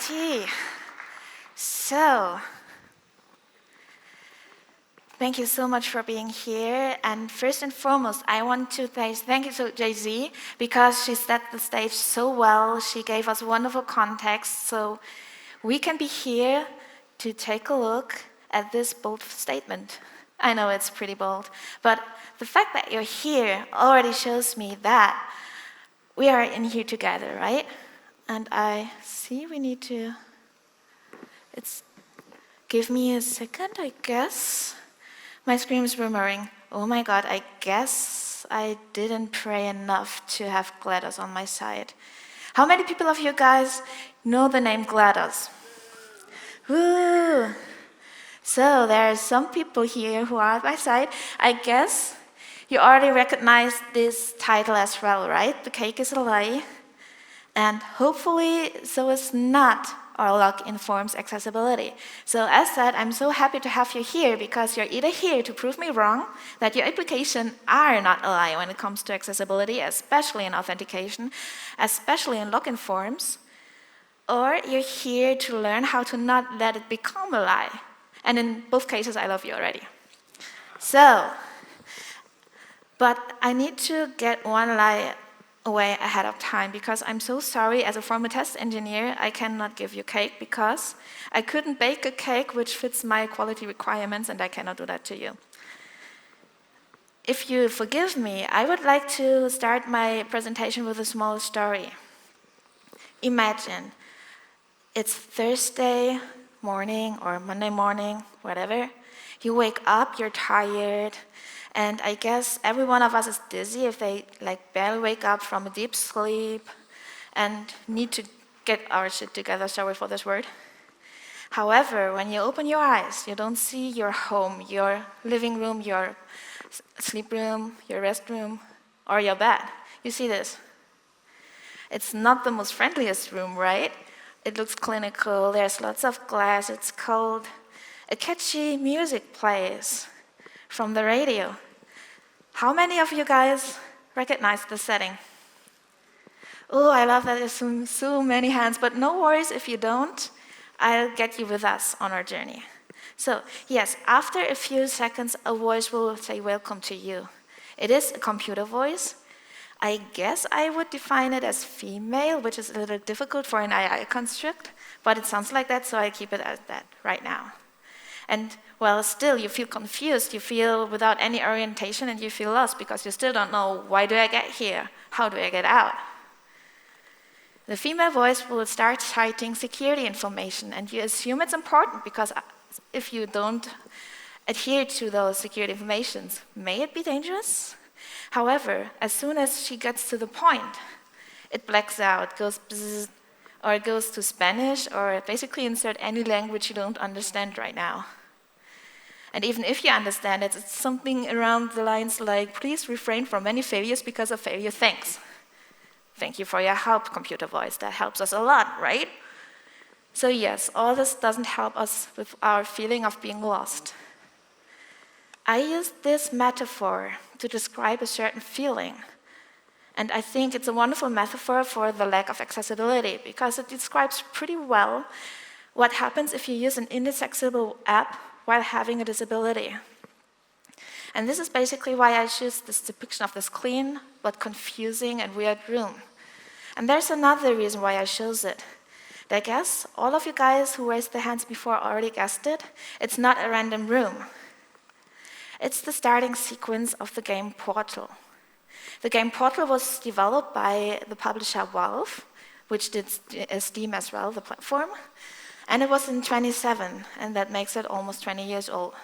Alrighty. So, thank you so much for being here. And first and foremost, I want to thank you to Jay-Z because she set the stage so well. She gave us wonderful context. So we can be here to take a look at this bold statement. I know it's pretty bold, but the fact that you're here already shows me that we are in here together, right? And I see we need to, give me a second, I guess. My screen is murmuring, oh my God, I guess I didn't pray enough to have GLaDOS on my side. How many people of you guys know the name GLaDOS? Woo! So there are some people here who are at my side. I guess you already recognize this title as well, right? The cake is a lie. And hopefully, so is not our luck informs accessibility. So as said, I'm so happy to have you here because you're either here to prove me wrong, that your applications are not a lie when it comes to accessibility, especially in authentication, especially in login forms, or you're here to learn how to not let it become a lie. And in both cases, I love you already. So, but I need to get one lie away ahead of time because I'm so sorry, as a former test engineer, I cannot give you cake because I couldn't bake a cake which fits my quality requirements and I cannot do that to you. If you forgive me, I would like to start my presentation with a small story. Imagine it's Thursday morning or Monday morning, whatever. You wake up, you're tired, and I guess every one of us is dizzy if they barely wake up from a deep sleep and need to get our shit together, sorry for this word. However, when you open your eyes, you don't see your home, your living room, your sleep room, your restroom, or your bed. You see this. It's not the most friendliest room, right? It looks clinical, there's lots of glass, it's cold. A catchy music plays from the radio. How many of you guys recognize the setting? Oh, I love that there's so many hands, but no worries if you don't. I'll get you with us on our journey. So, yes, after a few seconds, a voice will say, welcome to you. It is a computer voice. I guess I would define it as female, which is a little difficult for an AI construct, but it sounds like that, so I keep it as that right now. And, well, still, you feel confused, you feel without any orientation, and you feel lost because you still don't know, why do I get here? How do I get out? The female voice will start citing security information, and you assume it's important because if you don't adhere to those security informations, may it be dangerous? However, as soon as she gets to the point, it blacks out, goes bzzz, or it goes to Spanish, or basically insert any language you don't understand right now. And even if you understand it, it's something around the lines like, please refrain from any failures because of failure, thanks. Thank you for your help, computer voice. That helps us a lot, right? So yes, all this doesn't help us with our feeling of being lost. I used this metaphor to describe a certain feeling. And I think it's a wonderful metaphor for the lack of accessibility because it describes pretty well what happens if you use an inaccessible app while having a disability. And this is basically why I choose this depiction of this clean but confusing and weird room. And there's another reason why I chose it. I guess all of you guys who raised their hands before already guessed it. It's not a random room. It's the starting sequence of the game Portal. The game Portal was developed by the publisher Valve, which did Steam as well, the platform. And it was in 2007, and that makes it almost 20 years old.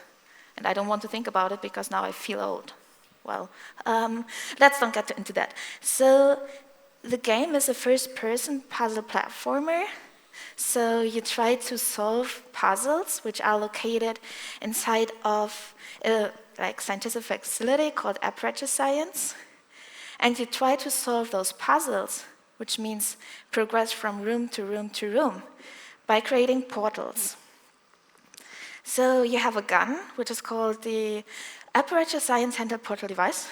And I don't want to think about it because now I feel old. Well, let's not get into that. So the game is a first-person puzzle platformer. So you try to solve puzzles which are located inside of a scientific facility called Aperture Science. And you try to solve those puzzles, which means progress from room to room to room, by creating portals. So you have a gun, which is called the Aperture Science Handheld Portal Device.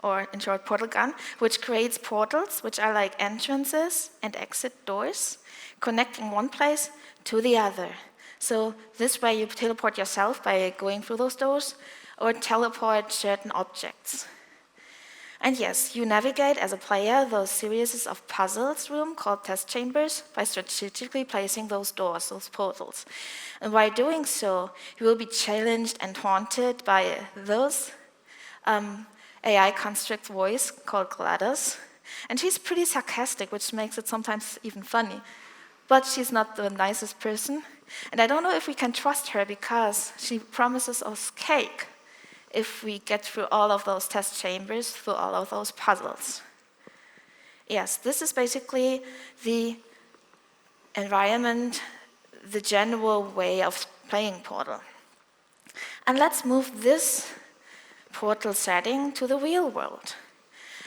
or in short, portal gun, which creates portals, which are like entrances and exit doors, connecting one place to the other. So this way you teleport yourself by going through those doors, or teleport certain objects. And yes, you navigate as a player those series of puzzles room called test chambers by strategically placing those doors, those portals. And by doing so, you will be challenged and haunted by those AI construct voice called GLaDOS. And she's pretty sarcastic, which makes it sometimes even funny. But she's not the nicest person. And I don't know if we can trust her because she promises us cake if we get through all of those test chambers, through all of those puzzles. Yes, this is basically the environment, the general way of playing Portal. And let's move this Portal setting to the real world.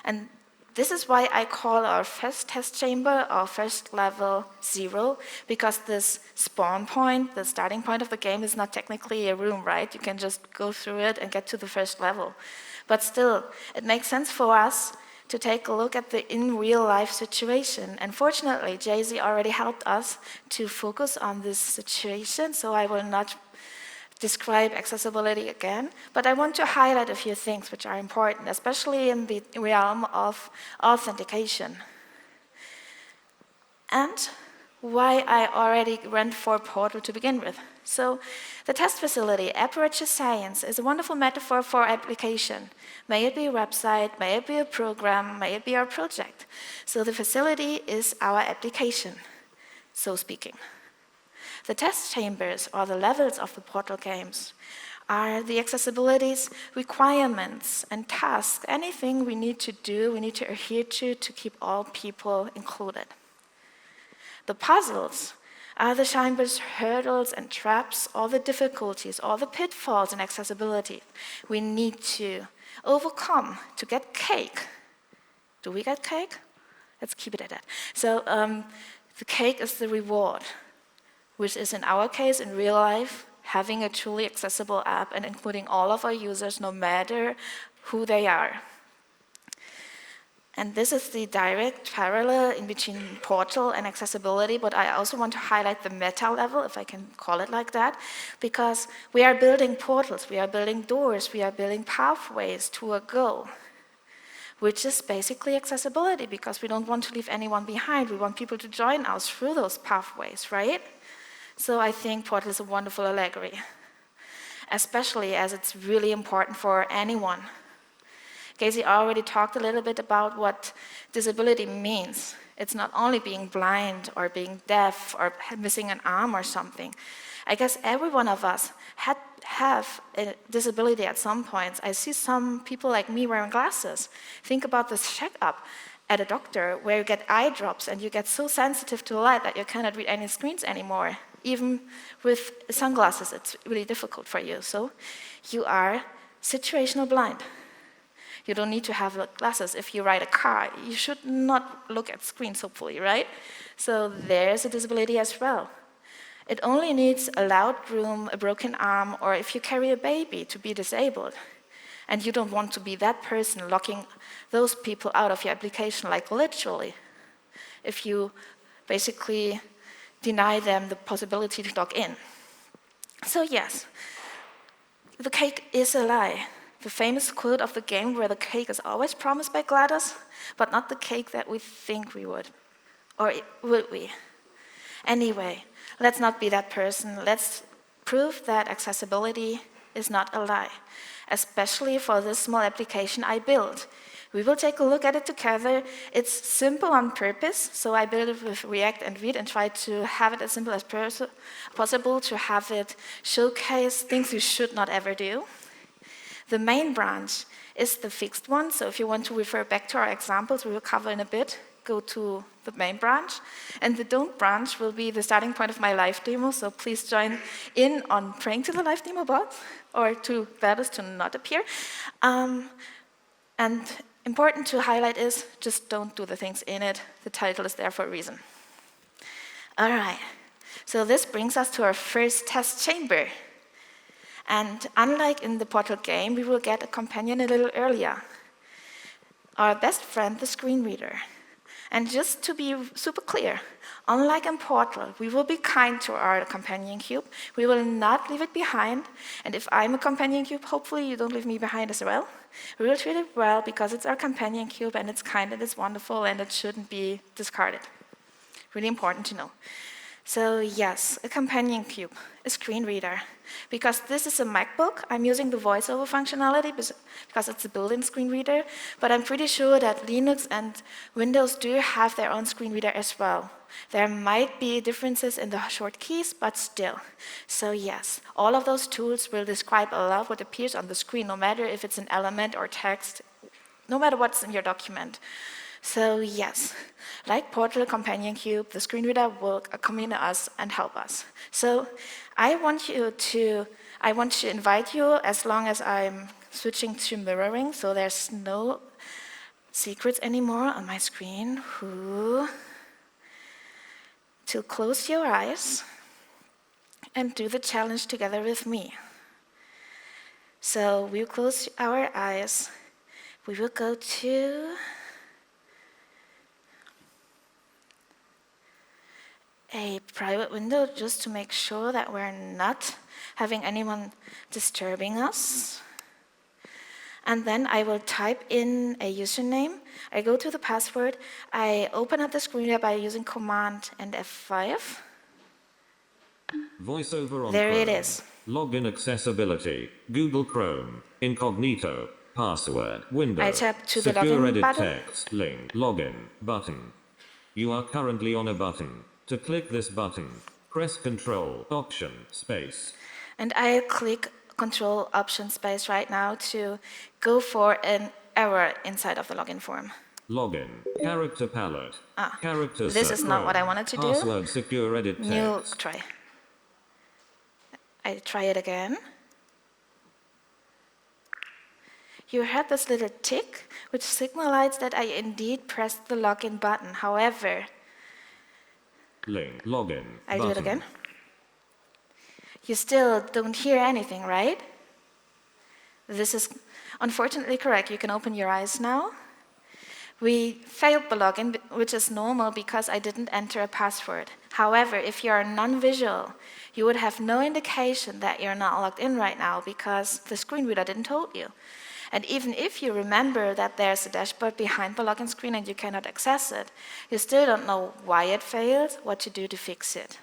And this is why I call our first test chamber our first level 0, because this spawn point, the starting point of the game, is not technically a room, right? You can just go through it and get to the first level. But still, it makes sense for us to take a look at the in real life situation. And fortunately, Jay-Z already helped us to focus on this situation, so I will not describe accessibility again, but I want to highlight a few things which are important, especially in the realm of authentication. And why I already went for Portal to begin with. So the test facility, Aperture Science, is a wonderful metaphor for application. May it be a website, may it be a program, may it be our project. So the facility is our application, so speaking. The test chambers, or the levels of the Portal games, are the accessibilities, requirements, and tasks, anything we need to do, we need to adhere to keep all people included. The puzzles are the chamber's hurdles and traps, all the difficulties, all the pitfalls in accessibility we need to overcome to get cake. Do we get cake? Let's keep it at that. So the cake is the reward, which is in our case, in real life, having a truly accessible app and including all of our users, no matter who they are. And this is the direct parallel in between Portal and accessibility, but I also want to highlight the meta level, if I can call it like that, because we are building portals, we are building doors, we are building pathways to a goal, which is basically accessibility, because we don't want to leave anyone behind. We want people to join us through those pathways, right? So I think Portal is a wonderful allegory, especially as it's really important for anyone. Casey already talked a little bit about what disability means. It's not only being blind or being deaf or missing an arm or something. I guess every one of us have a disability at some point. I see some people like me wearing glasses. Think about this checkup at a doctor where you get eye drops and you get so sensitive to light that you cannot read any screens anymore. Even with sunglasses, it's really difficult for you. So you are situational blind. You don't need to have glasses. If you ride a car, you should not look at screens, hopefully, right? So there's a disability as well. It only needs a loud room, a broken arm, or if you carry a baby to be disabled. And you don't want to be that person locking those people out of your application, like literally. If you basically deny them the possibility to log in. So yes, the cake is a lie. The famous quote of the game where the cake is always promised by GLaDOS, but not the cake that we think we would. Or would we? Anyway, let's not be that person. Let's prove that accessibility is not a lie, especially for this small application I built. We will take a look at it together. It's simple on purpose, so I built it with React and Vite and tried to have it as simple as possible, to have it showcase things you should not ever do. The main branch is the fixed one, so if you want to refer back to our examples, we will cover in a bit, go to the main branch. And the don't branch will be the starting point of my live demo, so please join in on praying to the live demo bot, or to GLaDOS to not appear. And important to highlight is, just don't do the things in it. The title is there for a reason. All right, so this brings us to our first test chamber. And unlike in the Portal game, we will get a companion a little earlier. our best friend, the screen reader. And just to be super clear, unlike in Portal, we will be kind to our companion cube. We will not leave it behind. And if I'm a companion cube, hopefully you don't leave me behind as well. We will treat it well because it's our companion cube and it's kind and it's wonderful and it shouldn't be discarded. Really important to know. So yes, a companion cube, a screen reader. Because this is a MacBook, I'm using the voiceover functionality because it's a built-in screen reader, but I'm pretty sure that Linux and Windows do have their own screen reader as well. There might be differences in the short keys, but still. So yes, all of those tools will describe a lot what appears on the screen, no matter if it's an element or text, no matter what's in your document. So yes, like Portal Companion Cube, the screen reader will accompany us and help us. So I want to invite you, as long as I'm switching to mirroring, so there's no secrets anymore on my screen, to close your eyes and do the challenge together with me. So we'll close our eyes. We will go to a private window just to make sure that we're not having anyone disturbing us. And then I will type in a username. I go to the password. I open up the screen reader by using Command and F5. VoiceOver on there Chrome. It is. Login accessibility. Google Chrome. Incognito. Password. Window. I tap to the Secure login edit button. text. Link. Login. Button. You are currently on a button. To click this button, press Control, Option, Space. And I click Control, Option, Space right now to go for an error inside of the login form. Login. Character palette. Character This is not what I wanted to do. Password secure edit text. New try. I try it again. You heard this little tick, which signals that I indeed pressed the login button. However, link, login, I button. do it again. You still don't hear anything, right? This is unfortunately correct. You can open your eyes now. We failed the login, which is normal because I didn't enter a password. However, if you are non-visual, you would have no indication that you're not logged in right now because the screen reader didn't tell you. And even if you remember that there's a dashboard behind the login screen and you cannot access it, you still don't know why it failed, what to do to fix it.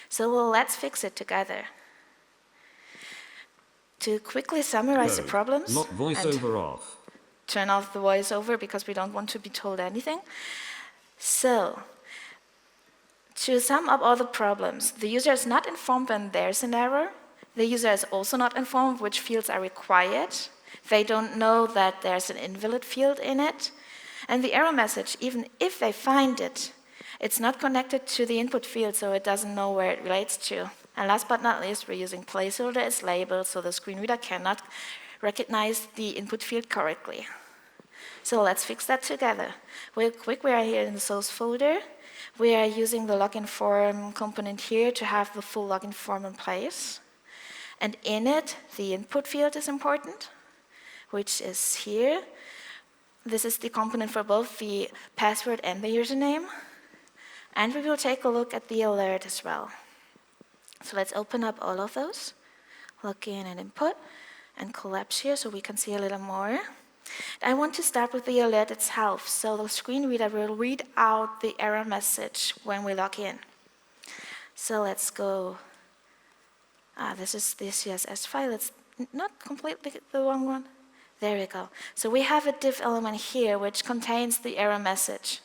So let's fix it together. To quickly summarize the problems, voiceover off. Turn off the voiceover because we don't want to be told anything. So, to sum up all the problems, the user is not informed when there's an error. The user is also not informed which fields are required. They don't know that there's an invalid field in it. And the error message, even if they find it, it's not connected to the input field, so it doesn't know where it relates to. And last but not least, we're using placeholder as label, so the screen reader cannot recognize the input field correctly. So let's fix that together. Real quick, we are here in the source folder. We are using the login form component here to have the full login form in place. And in it, the input field is important, which is here. This is the component for both the password and the username. And we will take a look at the alert as well. So let's open up all of those. Login and input, and collapse here so we can see a little more. I want to start with the alert itself. So the screen reader will read out the error message when we log in. So let's go. This is the CSS file. It's not completely the wrong one. There we go. So we have a div element here which contains the error message.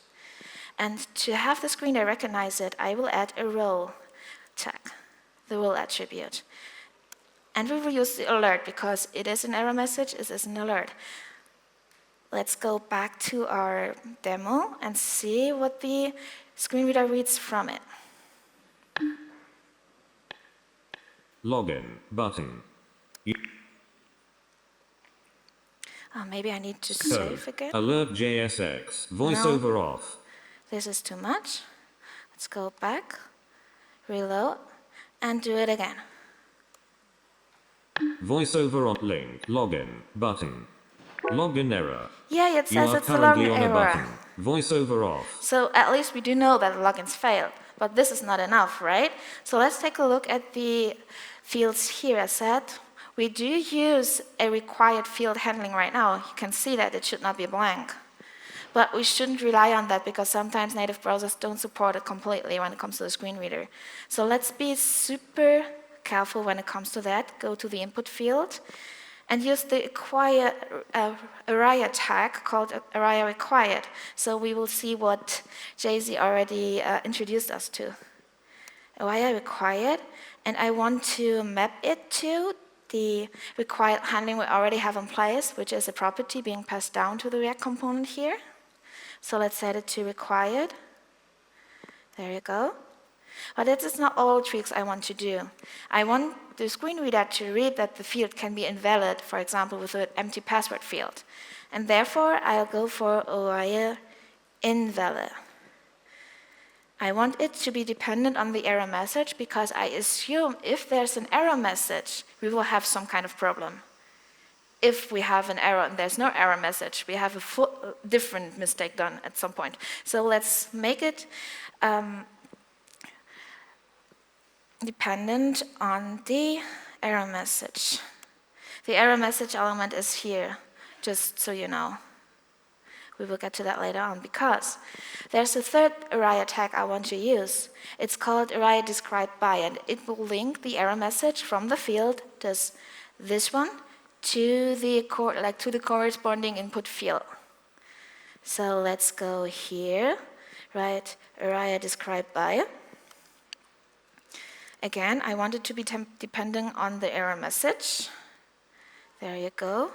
And to have the screen reader recognize it, I will add a role tag, the role attribute. And we will use the alert because it is an error message, it is an alert. Let's go back to our demo and see what the screen reader reads from it. Login button. Maybe I need to save again. Alert JSX. Voiceover off. This is too much. Let's go back, reload, and do it again. Voiceover on link. Login button. Login error. Yeah, it You says are it's a currently login on a error. button. Voiceover off. So at least we do know that the logins failed, but this is not enough, right? So let's take a look at the fields here. As said, we do use a required field handling right now. You can see that it should not be blank. But we shouldn't rely on that because sometimes native browsers don't support it completely when it comes to the screen reader. So let's be super careful when it comes to that. Go to the input field and use the array tag called array required. So we will see what Jay-Z already introduced us to. Array required, and I want to map it to the required handling we already have in place, which is a property being passed down to the React component here. So let's set it to required. There you go. But that is not all tricks I want to do. I want the screen reader to read that the field can be invalid, for example, with an empty password field. And therefore, I'll go for array invalid. I want it to be dependent on the error message because I assume if there's an error message, we will have some kind of problem. If we have an error and there's no error message, we have a different mistake done at some point. So let's make it dependent on the error message. The error message element is here, just so you know. We will get to that later on because there's a third array tag I want to use. It's called array described by, and it will link the error message from the field, this one, to the corresponding input field. So let's go here, right? Array described by. Again, I want it to be depending on the error message. There you go.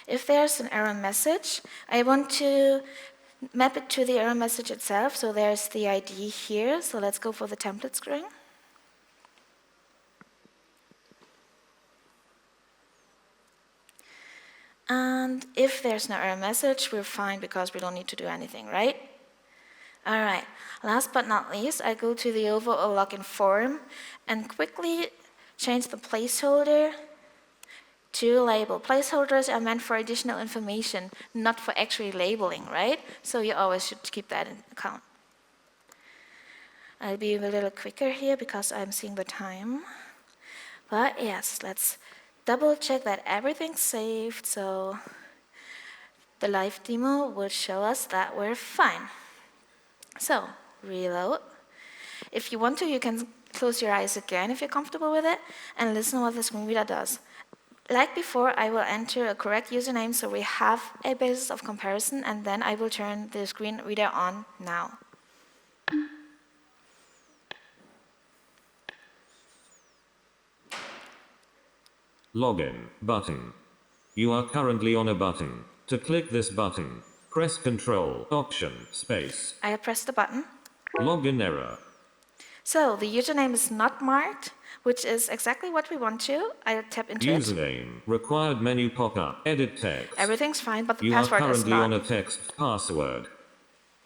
If there's an error message, I want to map it to the error message itself. So there's the ID here. So let's go for the template string. And if there's no error message, we're fine because we don't need to do anything, right? All right, last but not least, I go to the overall login form and quickly change the placeholder to label. Placeholders are meant for additional information, not for actually labeling, right? So you always should keep that in account. I'll be a little quicker here because I'm seeing the time. But yes, let's double check that everything's saved, so the live demo will show us that we're fine. So, reload. If you want to, you can close your eyes again if you're comfortable with it, and listen what the screen reader does. Like before, I will enter a correct username so we have a basis of comparison, and then I will turn the screen reader on now. Login button. You are currently on a button. To click this button, press Ctrl, Option, Space. I press the button. Login error. So the username is not marked, which is exactly what we want to. I'll tap into it. Username. Required menu pop-up. Edit text. Everything's fine, but the You password are is currently on a not. text password.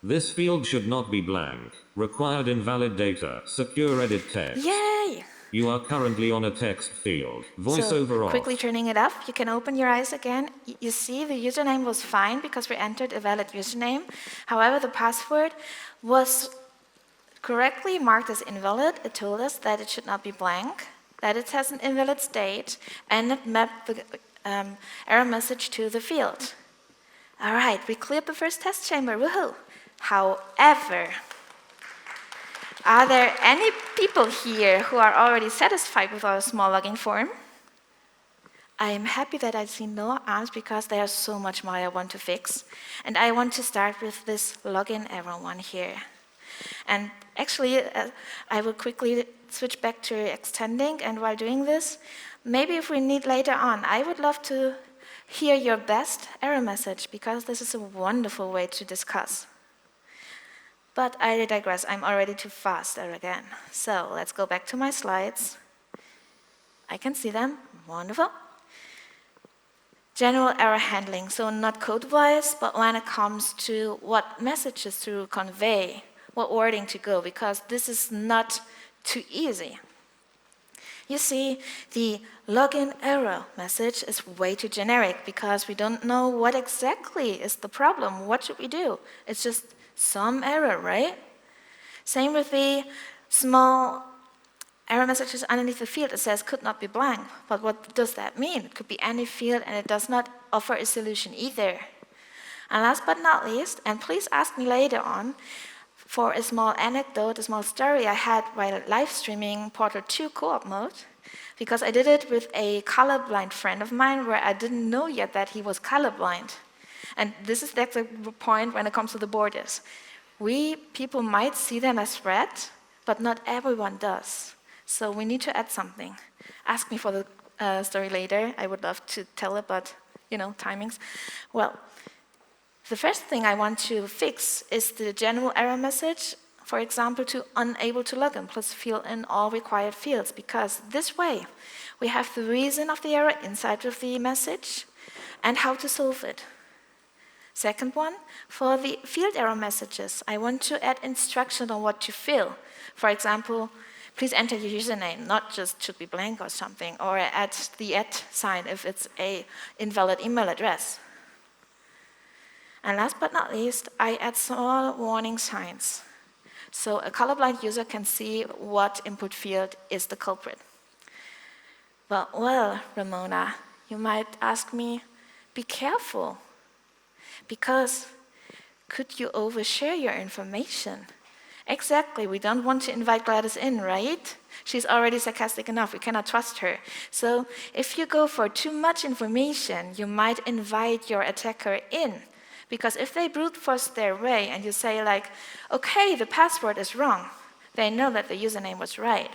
This field should not be blank. Required invalid data. Secure edit text. Yay! You are currently on a text field. Voiceover off. Quickly turning it off, you can open your eyes again. You see the username was fine because we entered a valid username. However, the password was correctly marked as invalid. It told us that it should not be blank, that it has an invalid state, and it mapped the error message to the field. All right, we cleared the first test chamber, woohoo! However, are there any people here who are already satisfied with our small login form? I am happy that I see no arms because there's so much more I want to fix. And I want to start with this login error one here. And actually, I will quickly switch back to extending, and while doing this, maybe if we need later on, I would love to hear your best error message because this is a wonderful way to discuss. But I digress, I'm already too fast there again. So let's go back to my slides. I can see them, wonderful. General error handling, so not code-wise, but when it comes to what messages to convey, what wording to go, because this is not too easy. You see, the login error message is way too generic because we don't know what exactly is the problem. What should we do? It's just some error, right? Same with the small error messages underneath the field. It says could not be blank. But what does that mean? It could be any field, and it does not offer a solution either. And last but not least, and please ask me later on, for a small anecdote, a small story I had while live streaming Portal 2 co-op mode, because I did it with a colorblind friend of mine where I didn't know yet that he was colorblind. And this is the point when it comes to the borders. We people might see them as red, but not everyone does. So we need to add something. Ask me for the story later. I would love to tell it, but timings. Well, the first thing I want to fix is the general error message, for example, to unable to log in, plus fill in all required fields, because this way we have the reason of the error inside of the message and how to solve it. Second one, for the field error messages, I want to add instruction on what to fill. For example, please enter your username, not just should be blank or something, or add the @ if it's a invalid email address. And last but not least, I add small warning signs. So a colorblind user can see what input field is the culprit. Well, Ramona, you might ask me, be careful. Because could you overshare your information? Exactly, we don't want to invite GLaDOS in, right? She's already sarcastic enough, we cannot trust her. So if you go for too much information, you might invite your attacker in. Because if they brute force their way and you say like, okay, the password is wrong, they know that the username was right.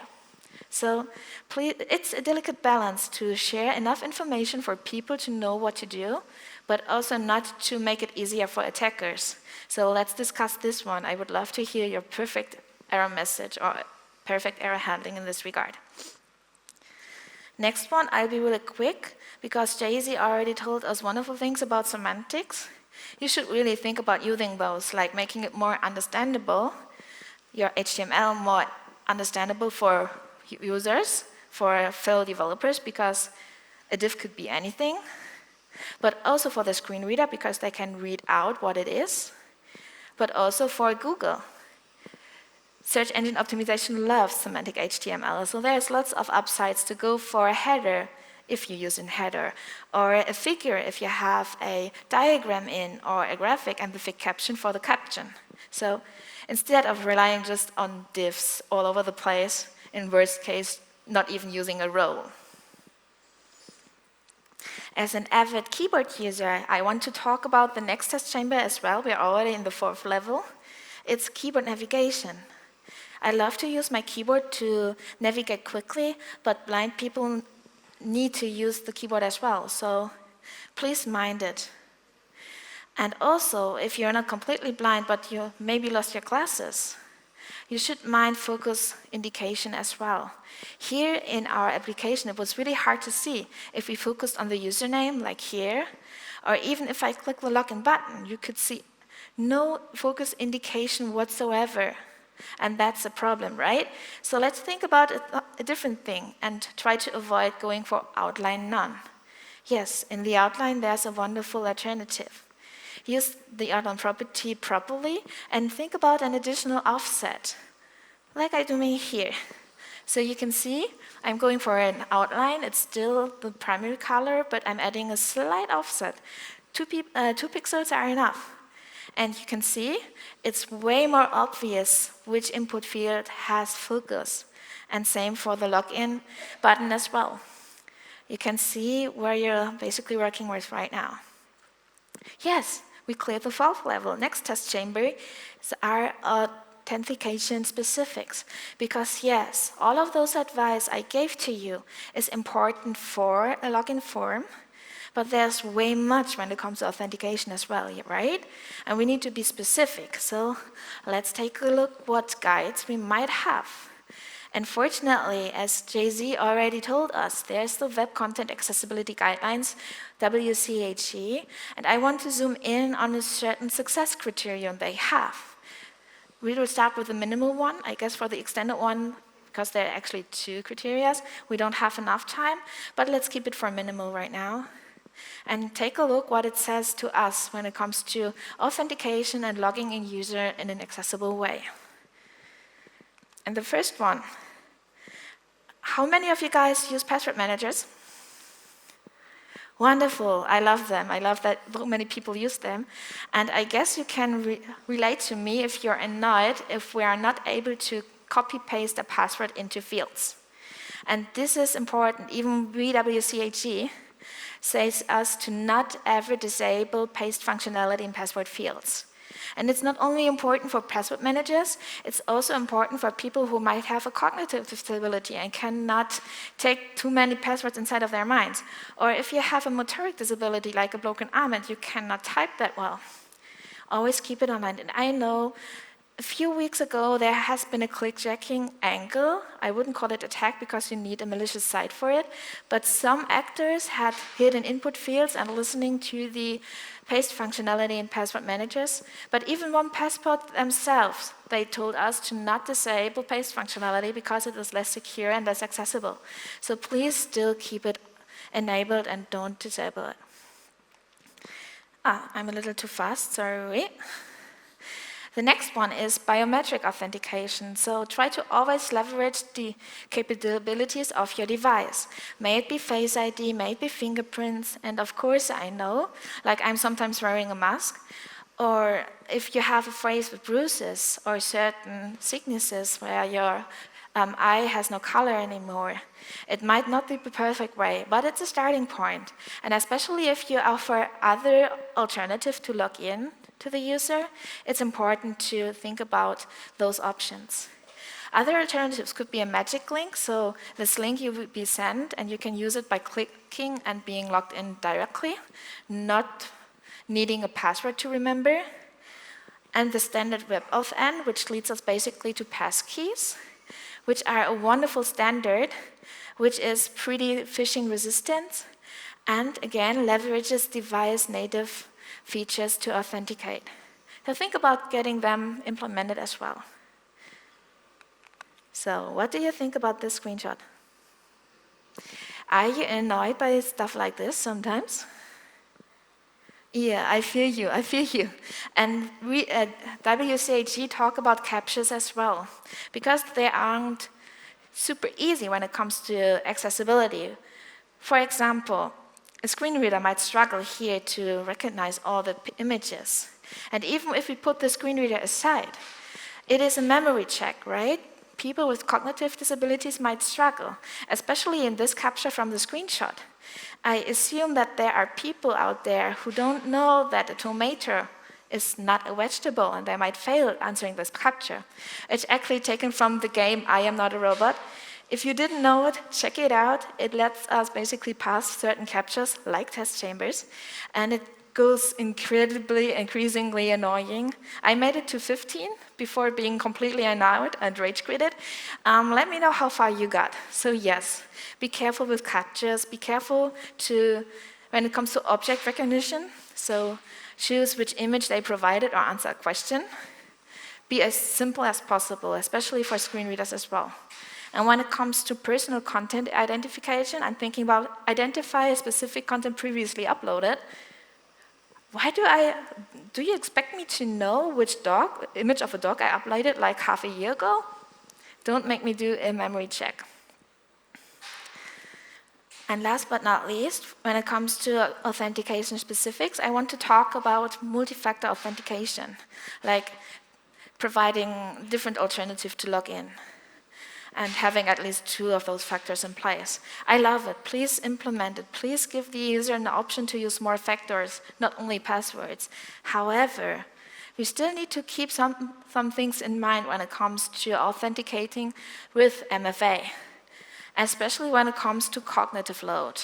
So please, it's a delicate balance to share enough information for people to know what to do, but also not to make it easier for attackers. So let's discuss this one. I would love to hear your perfect error message or perfect error handling in this regard. Next one, I'll be really quick, because Jay-Z already told us wonderful things about semantics. You should really think about using those, like making it more understandable, your HTML more understandable for users, for fellow developers, because a div could be anything, but also for the screen reader, because they can read out what it is, but also for Google. Search engine optimization loves semantic HTML, so there's lots of upsides to go for a header if you use a header, or a figure if you have a diagram in, or a graphic and the thick caption for the caption. So instead of relying just on divs all over the place, in worst case, not even using a row. As an avid keyboard user, I want to talk about the next test chamber as well. We're already in the 4th level. It's keyboard navigation. I love to use my keyboard to navigate quickly, but blind people need to use the keyboard as well, so please mind it. And also, if you're not completely blind, but you maybe lost your glasses, you should mind focus indication as well. Here in our application, it was really hard to see if we focused on the username, like here, or even if I click the login button, you could see no focus indication whatsoever. And that's a problem, right? So let's think about a different thing and try to avoid going for outline none. Yes, in the outline, there's a wonderful alternative. Use the outline property properly and think about an additional offset, like I do here. So you can see I'm going for an outline. It's still the primary color, but I'm adding a slight offset. 2 pixels are enough. And you can see it's way more obvious which input field has focus. And same for the login button as well. You can see where you're basically working with right now. Yes, we cleared the 4th level. Next test chamber is our authentication specifics. Because yes, all of those advice I gave to you is important for a login form. But there's way much when it comes to authentication as well, right? And we need to be specific. So let's take a look what guides we might have. Unfortunately, as Jay-Z already told us, there's the Web Content Accessibility Guidelines, WCAG, and I want to zoom in on a certain success criterion they have. We will start with the minimal one. I guess for the extended one, because there are actually 2 criteria. We don't have enough time, but let's keep it for minimal right now. And take a look what it says to us when it comes to authentication and logging in user in an accessible way. And the first one, how many of you guys use password managers? Wonderful, I love them. I love that so many people use them. And I guess you can relate to me if you're annoyed if we are not able to copy-paste a password into fields. And this is important. Even WCAG says us to not ever disable paste functionality in password fields. And it's not only important for password managers, it's also important for people who might have a cognitive disability and cannot take too many passwords inside of their minds. Or if you have a motoric disability like a broken arm and you cannot type that well. Always keep it in mind. And I know a few weeks ago there has been a click-jacking angle. I wouldn't call it attack because you need a malicious site for it, but some actors had hidden input fields and listening to the paste functionality in password managers. But even OnePassport themselves, they told us to not disable paste functionality because it is less secure and less accessible. So please still keep it enabled and don't disable it. I'm a little too fast, sorry. The next one is biometric authentication. So try to always leverage the capabilities of your device. May it be Face ID, may it be fingerprints, and of course I know, like I'm sometimes wearing a mask, or if you have a face with bruises or certain sicknesses where your eye has no color anymore. It might not be the perfect way, but it's a starting point. And especially if you offer other alternatives to log in to the user, it's important to think about those options. Other alternatives could be a magic link, so this link you would be sent and you can use it by clicking and being logged in directly, not needing a password to remember. And the standard WebAuthn, which leads us basically to passkeys, which are a wonderful standard, which is pretty phishing resistant, and again leverages device native features to authenticate. So think about getting them implemented as well. So what do you think about this screenshot? Are you annoyed by stuff like this sometimes? Yeah, I feel you, I feel you. And we at WCAG talk about CAPTCHAs as well, because they aren't super easy when it comes to accessibility. For example, a screen reader might struggle here to recognize all the images. And even if we put the screen reader aside, it is a memory check, right? People with cognitive disabilities might struggle, especially in this capture from the screenshot. I assume that there are people out there who don't know that a tomato is not a vegetable and they might fail answering this capture. It's actually taken from the game I Am Not a Robot. If you didn't know it, check it out. It lets us basically pass certain captures, like test chambers, and it goes increasingly annoying. I made it to 15 before being completely annoyed and rage quitted. Let me know how far you got. So yes, be careful with captures, be careful when it comes to object recognition. So choose which image they provided or answer a question. Be as simple as possible, especially for screen readers as well. And when it comes to personal content identification, I'm thinking about identify specific content previously uploaded. Do you expect me to know which image of a dog I uploaded like half a year ago? Don't make me do a memory check. And last but not least, when it comes to authentication specifics, I want to talk about multi-factor authentication, like providing different alternatives to log in and having at least 2 of those factors in place. I love it. Please implement it. Please give the user an option to use more factors, not only passwords. However, we still need to keep some things in mind when it comes to authenticating with MFA, especially when it comes to cognitive load.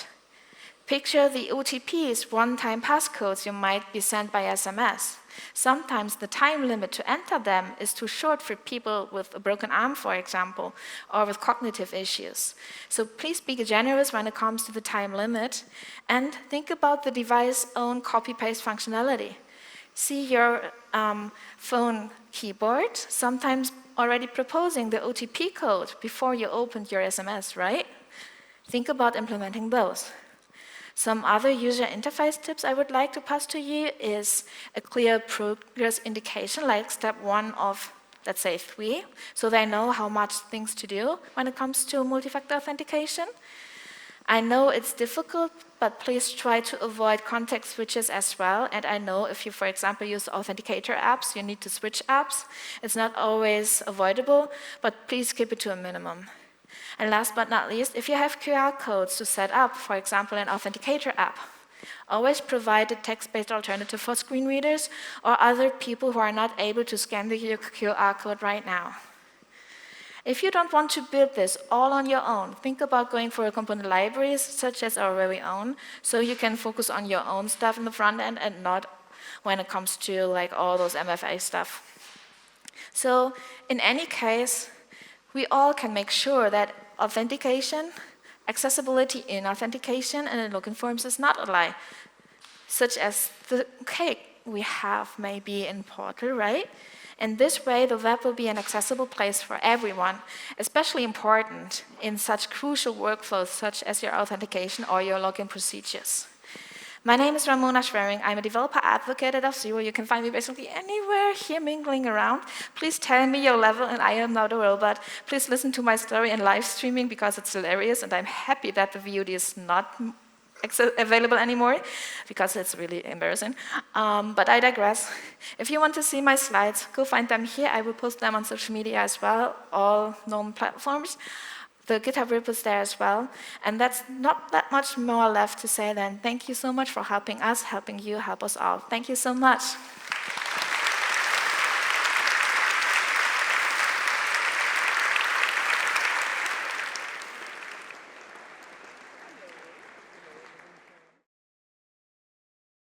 Picture the OTPs, one-time passcodes you might be sent by SMS. Sometimes the time limit to enter them is too short for people with a broken arm, for example, or with cognitive issues. So please be generous when it comes to the time limit, and think about the device's own copy-paste functionality. See your phone keyboard. Sometimes already proposing the OTP code before you opened your SMS, right? Think about implementing those. Some other user interface tips I would like to pass to you is a clear progress indication, like step 1 of, let's say, 3, so they know how much things to do when it comes to multi-factor authentication. I know it's difficult, but please try to avoid context switches as well. And I know if you, for example, use authenticator apps, you need to switch apps. It's not always avoidable, but please keep it to a minimum. And last but not least, if you have QR codes to set up, for example, an authenticator app, always provide a text-based alternative for screen readers or other people who are not able to scan the QR code right now. If you don't want to build this all on your own, think about going for component libraries, such as our very own, so you can focus on your own stuff in the front end and not when it comes to like all those MFA stuff. So in any case, we all can make sure that authentication, accessibility in authentication and in login forms is not a lie, such as the cake we have maybe in Portal, right? In this way, the web will be an accessible place for everyone, especially important in such crucial workflows such as your authentication or your login procedures. My name is Ramona Schwering. I'm a developer advocate at Auth0. You can find me basically anywhere here mingling around. Please tell me your level and I am not a robot. Please listen to my story in live streaming because it's hilarious and I'm happy that the VOD is not available anymore because it's really embarrassing. But I digress. If you want to see my slides, go find them here. I will post them on social media as well, all known platforms. The GitHub repo is there as well. And that's not that much more left to say then. Thank you so much for helping us, helping you, help us all. Thank you so much.